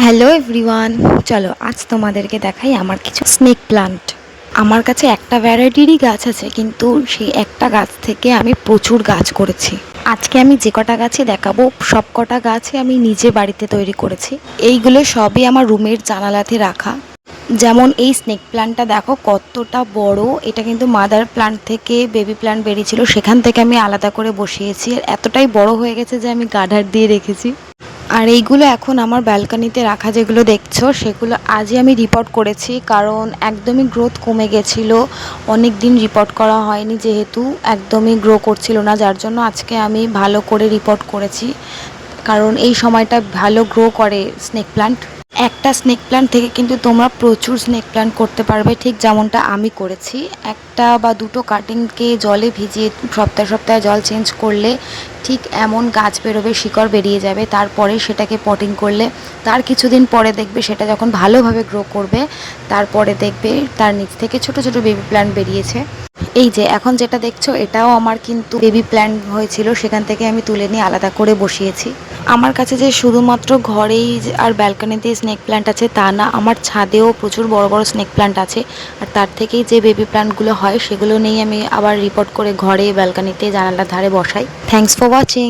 Hello everyone, চলো আজ তোমাদেরকে দেখাই আমার কিছু স্নেক প্লান্ট। আমার কাছে একটা ভ্যারাইটিরই গাছ আছে, কিন্তু সেই একটা গাছ থেকে আমি প্রচুর গাছ করেছি। আজকে আমি যে কটা গাছই দেখাবো সব কটা গাছই আমি নিজে বাড়িতে তৈরি করেছি। এইগুলো সবই আমার রুমের জানালাতে রাখা। যেমন এই স্নেক প্লান্টটা দেখো কতটা বড়, এটা কিন্তু মাদার প্লান্ট থেকে বেবি প্লান্ট বেরিয়েছিল, সেখান থেকে আমি আলাদা করে বসিয়েছি। আর এতটাই বড় হয়ে গেছে যে আমি গার্ডার দিয়ে রেখেছি। আর এইগুলো এখন আমার ব্যালকনিতে রাখা, যেগুলো দেখছো সেগুলো আজই আমি রিপোর্ট করেছি, কারণ একদমই গ্রোথ কমে গেছিলো। অনেক দিন রিপোর্ট করা হয়নি, যেহেতু একদমই গ্রো করছিল না, যার জন্য আজকে আমি ভালো করে রিপোর্ট করেছি। কারণ এই সময়টা ভালো গ্রো করে স্নেক প্লান্ট। একটা স্নেক প্লান্ট থেকে কিন্তু তোমরা প্রচুর স্নেক প্লান্ট করতে পারবে, ঠিক যেমনটা আমি করেছি। একটা বা দুটো কাটিংকে জলে ভিজিয়ে সপ্তাহে সপ্তাহে জল চেঞ্জ করলে ঠিক এমন গাছ বেরোবে, শিকড় বেরিয়ে যাবে। তারপরে সেটাকে পটিং করলে তার কিছুদিন পরে দেখবে সেটা যখন ভালোভাবে গ্রো করবে, তারপরে দেখবে তার নিচ থেকে ছোট ছোট বেবি প্লান্ট বেরিয়েছে। এই যে এখন যেটা দেখছো এটাও আমার কিন্তু বেবি প্ল্যান্ট হয়েছিল, সেখান থেকে আমি তুলে নিয়ে আলাদা করে বসিয়েছি। আমার কাছে যে শুধুমাত্র ঘরেই আর ব্যালকনিতেই স্নেক প্ল্যান্ট আছে তা না, আমার ছাদেও প্রচুর বড় বড় স্নেক প্ল্যান্ট আছে। আর তার থেকেই যে বেবি প্ল্যান্টগুলো হয় সেগুলো নিয়েই আমি আবার রিপোর্ট করে ঘরে ব্যালকনিতে জানালার ধারে বসাই। Thanks for watching.